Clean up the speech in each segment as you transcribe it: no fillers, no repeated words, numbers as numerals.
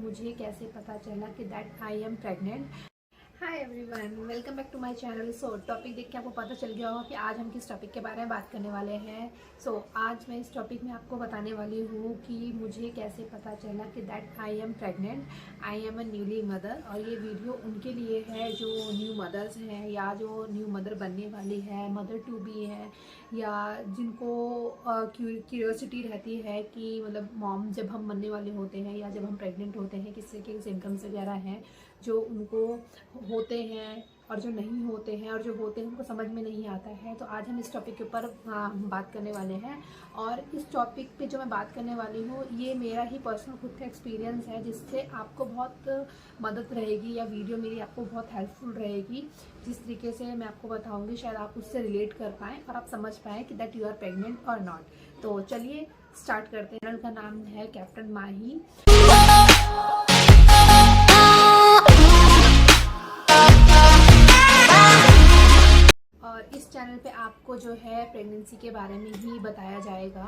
मुझे कैसे पता चला कि that I am pregnant. Hi everyone, welcome back to my channel. So topic देख के आपको पता चल गया होगा कि आज हम किस टॉपिक के बारे में बात करने वाले हैं। आज मैं इस टॉपिक में आपको बताने वाली हूँ कि मुझे कैसे पता चला कि that I am pregnant, I am a newly mother. और ये वीडियो उनके लिए है जो न्यू मदर्स हैं या जो न्यू मदर बनने वाली है, मदर टू बी है, या जिनको क्यूरियोसिटी रहती है कि मतलब मॉम जब हम बनने वाले होते हैं या जब हम प्रेग्नेंट होते हैं किस तरह के सिम्टम्स वगैरह हैं जो उनको होते हैं और जो नहीं होते हैं, और जो होते हैं उनको समझ में नहीं आता है। तो आज हम इस टॉपिक के ऊपर बात करने वाले हैं। और इस टॉपिक पे जो मैं बात करने वाली हूँ ये मेरा ही पर्सनल खुद का एक्सपीरियंस है, जिससे आपको बहुत मदद रहेगी या वीडियो मेरी आपको बहुत हेल्पफुल रहेगी। जिस तरीके से मैं आपको बताऊँगी शायद आप उससे रिलेट कर पाएँ और आप समझ पाएँ कि दैट यू आर प्रेग्नेंट और नॉट। तो चलिए स्टार्ट करते हैं। चैनल का नाम है कैप्टन माही। और इस चैनल पे आपको जो है प्रेगनेंसी के बारे में ही बताया जाएगा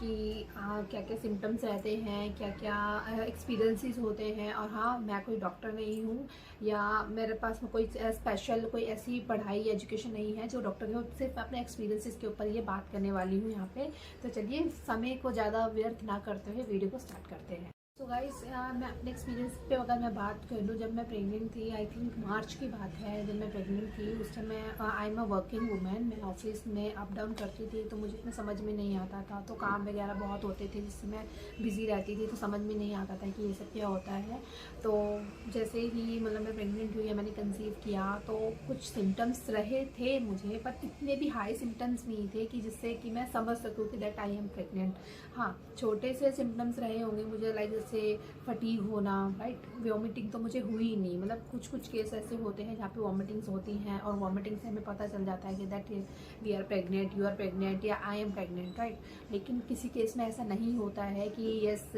कि क्या क्या सिम्टम्स रहते हैं, क्या क्या एक्सपीरियंसेस होते हैं। और हाँ, मैं कोई डॉक्टर नहीं हूँ या मेरे पास कोई स्पेशल कोई ऐसी पढ़ाई एजुकेशन नहीं है जो डॉक्टर के, सिर्फ अपने एक्सपीरियंसेस के ऊपर ये बात करने वाली हूँ यहाँ पे। तो चलिए समय को ज़्यादा व्यर्थ ना करते हुए वीडियो को स्टार्ट करते हैं। तो गाइस, मैं अपने एक्सपीरियंस पे अगर मैं बात कर लूँ, जब मैं प्रेग्नेंट थी, आई थिंक मार्च की बात है जब मैं प्रेग्नेंट थी। उस टाइम मैं I am a working women, मैं ऑफिस में अप डाउन करती थी, तो मुझे इतना समझ में नहीं आता था। तो काम वगैरह बहुत होते थे जिससे मैं बिज़ी रहती थी, तो समझ में नहीं आता था कि ये सब क्या होता है। तो जैसे ही मतलब मैं प्रेग्नेंट हुई या मैंने कंसीव किया तो कुछ सिम्टम्स रहे थे मुझे, पर इतने भी हाई सिम्टम्स नहीं थे कि जिससे कि मैं समझ सकूँ कि दैट आई एम प्रेग्नेंट। हाँ, छोटे से सिम्टम्स रहे होंगे मुझे, लाइक जैसे फटीग होना, राइट। वॉमिटिंग तो मुझे हुई ही नहीं, मतलब कुछ कुछ केस ऐसे होते हैं जहाँ पे वॉमिटिंग्स होती हैं और वॉमिटिंग से हमें पता चल जाता है कि that we are pregnant, you are pregnant या आई एम प्रेग्नेंट, राइट। लेकिन किसी केस में ऐसा नहीं होता है कि यस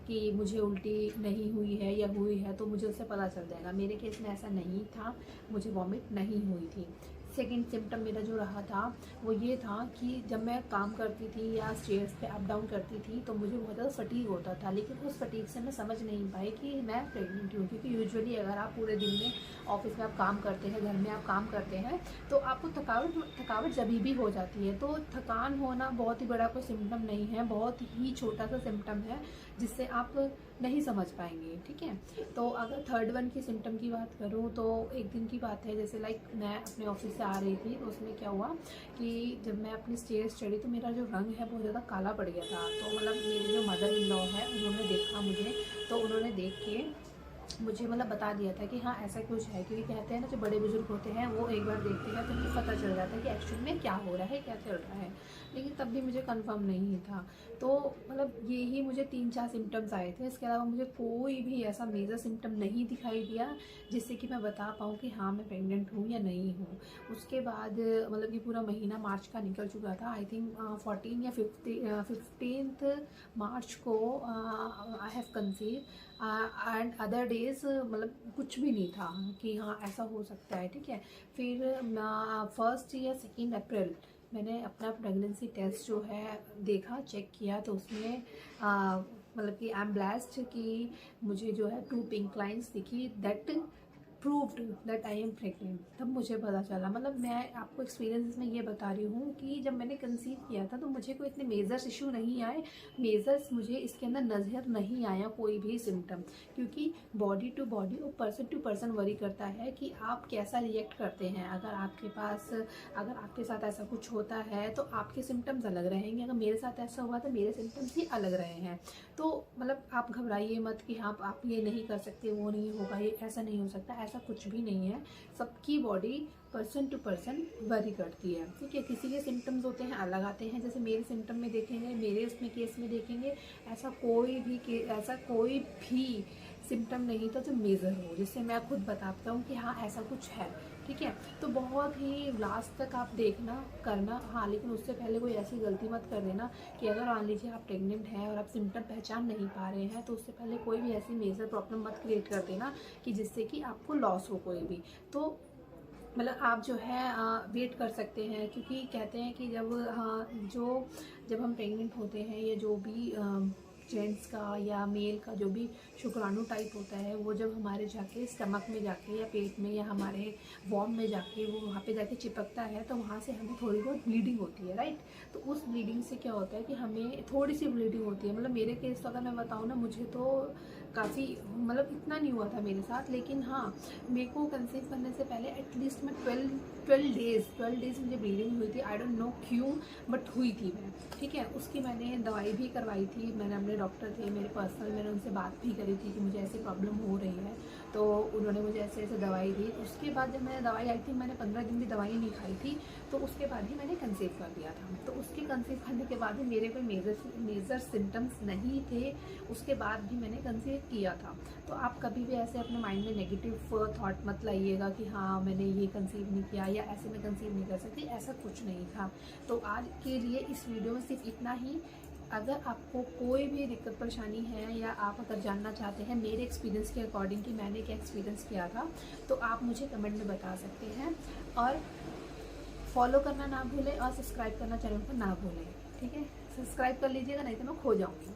कि मुझे उल्टी नहीं हुई है या हुई है तो मुझे उससे पता चल जाएगा। मेरे केस में ऐसा नहीं था, मुझे वॉमिट नहीं हुई थी। सेकेंड सिम्टम मेरा जो रहा था वो ये था कि जब मैं काम करती थी या स्टेयर्स पे अप डाउन करती थी तो मुझे बहुत ज़्यादा फटीग होता था। लेकिन उस फटीग से मैं समझ नहीं पाई कि मैं प्रेग्नेंट हूँ, क्योंकि यूजुअली अगर आप पूरे दिन में ऑफिस में आप काम करते हैं, घर में आप काम करते हैं, तो आपको थकावट जब भी हो जाती है। तो थकान होना बहुत ही बड़ा कोई सिम्टम नहीं है, बहुत ही छोटा सा सिम्टम है जिससे आप नहीं समझ पाएंगे, ठीक है। तो अगर थर्ड वन की सिम्टम की बात करूँ तो एक दिन की बात है, जैसे लाइक मैं अपने ऑफिस से आ रही थी तो उसमें क्या हुआ कि जब मैं अपनी स्टेयर्स चढ़ी तो मेरा जो रंग है बहुत ज़्यादा काला पड़ गया था। तो मतलब मेरी जो मदर इन लॉ है उन्होंने देखा मुझे, तो उन्होंने देख के मुझे मतलब बता दिया था कि हाँ ऐसा कुछ है। क्योंकि कहते हैं ना, जो बड़े बुजुर्ग होते हैं वो एक बार देखते हैं तो उनको पता चल जाता है कि एक्चुअल में क्या हो रहा है, क्या चल रहा है। लेकिन तब भी मुझे कंफर्म नहीं था। तो मतलब ये ही मुझे 3-4 सिम्टम्स आए थे, इसके अलावा मुझे कोई भी ऐसा मेजर सिम्टम नहीं दिखाई दिया जिससे कि मैं बता पाऊँ कि हाँ मैं प्रेग्नेंट हूँ या नहीं हूँ। उसके बाद मतलब कि पूरा महीना मार्च का निकल चुका था। आई थिंक 14 या 15 मार्च को I have conceive and other days मतलब कुछ भी नहीं था कि हाँ ऐसा हो सकता है, ठीक है। फिर 1 या 2 अप्रैल मैंने अपना प्रेगनेंसी टेस्ट जो है देखा, चेक किया, तो उसमें मतलब कि आई एम ब्लेस्ड कि मुझे जो है 2 पिंक लाइन्स दिखी, that proved that I am pregnant. तब मुझे पता चला। मतलब मैं आपको एक्सपीरियंस में ये बता रही हूँ कि जब मैंने कंसीव किया था तो मुझे कोई इतने मेजर्स इशू नहीं आए, मेजर्स मुझे इसके अंदर नज़र नहीं आया कोई भी सिम्टम। क्योंकि बॉडी टू बॉडी और पर्सन टू पर्सन वरी करता है कि आप कैसा रिएक्ट करते हैं। अगर आपके साथ ऐसा कुछ होता है तो आपके सिम्टम्स अलग रहेंगे, अगर मेरे साथ ऐसा हुआ तो मेरे सिम्टम्स ही अलग रहे हैं। तो मतलब आप घबराइए मत कि हाँ आप ये नहीं कर सकते, वो नहीं होगा, ये ऐसा नहीं हो सकता, ऐसा कुछ भी नहीं है। सबकी body person to person vary करती है, ठीक है। किसी के सिम्टम्स होते हैं अलग आते हैं, जैसे मेरे सिम्टम में देखेंगे, मेरे उसमें केस में देखेंगे, ऐसा कोई भी सिम्टम नहीं था जो मेजर हो, जिससे मैं खुद बताता हूँ कि हाँ ऐसा कुछ है, ठीक है। तो बहुत ही लास्ट तक आप देखना करना, हाँ लेकिन उससे पहले कोई ऐसी गलती मत कर देना कि अगर मान लीजिए आप प्रेग्नेंट हैं और आप सिम्टम पहचान नहीं पा रहे हैं तो उससे पहले कोई भी ऐसी मेजर प्रॉब्लम मत क्रिएट कर देना कि जिससे कि आपको लॉस हो कोई भी। तो मतलब आप जो है वेट कर सकते हैं, क्योंकि कहते हैं कि जब हम प्रेग्नेंट होते हैं या जो भी जेंट्स का या मेल का जो भी शुक्राणु टाइप होता है वो जब हमारे जाके स्टमक में जाके या पेट में या हमारे वॉर्म में जाके वो वहाँ पे जाके चिपकता है तो वहाँ से हमें थोड़ी बहुत ब्लीडिंग होती है, राइट। तो उस ब्लीडिंग से क्या होता है कि हमें थोड़ी सी ब्लीडिंग होती है। मतलब मेरे केस तो अगर मैं बताऊँ ना, मुझे तो काफ़ी मतलब इतना नहीं हुआ था मेरे साथ, लेकिन हाँ मेरे को कंसीव करने से पहले एटलीस्ट मैं 12 डेज़ मुझे ब्लीडिंग हुई थी। आई डोंट नो क्यों बट हुई थी मैं, ठीक है। उसकी मैंने दवाई भी करवाई थी, मैंने अपने डॉक्टर थे मेरे पर्सनल, मैंने उनसे बात भी करी थी कि मुझे ऐसी प्रॉब्लम हो रही है, तो उन्होंने मुझे ऐसे ऐसे दवाई दी। उसके बाद जब मैंने दवाई, आई थिंक मैंने 15 दिन भी दवाई नहीं खाई थी, तो उसके बाद ही मैंने कंसीव कर दिया था। तो उसके कंसीव करने के बाद भी मेरे कोई मेजर सिम्टम्स नहीं थे, उसके बाद भी मैंने कंसीव किया था। तो आप कभी भी ऐसे अपने माइंड में नेगेटिव थॉट मत लाइएगा कि हाँ मैंने ये कंसीव नहीं किया या ऐसे मैं कंसीव नहीं कर सकती, ऐसा कुछ नहीं था। तो आज के लिए इस वीडियो में सिर्फ इतना ही। अगर आपको कोई भी दिक्कत परेशानी है या आप अगर जानना चाहते हैं मेरे एक्सपीरियंस के अकॉर्डिंग कि मैंने क्या एक्सपीरियंस किया था, तो आप मुझे कमेंट में बता सकते हैं। और फॉलो करना ना भूलें और सब्सक्राइब करना चैनल को ना भूलें, ठीक है। सब्सक्राइब कर लीजिएगा, नहीं तो मैं खो जाऊँगी।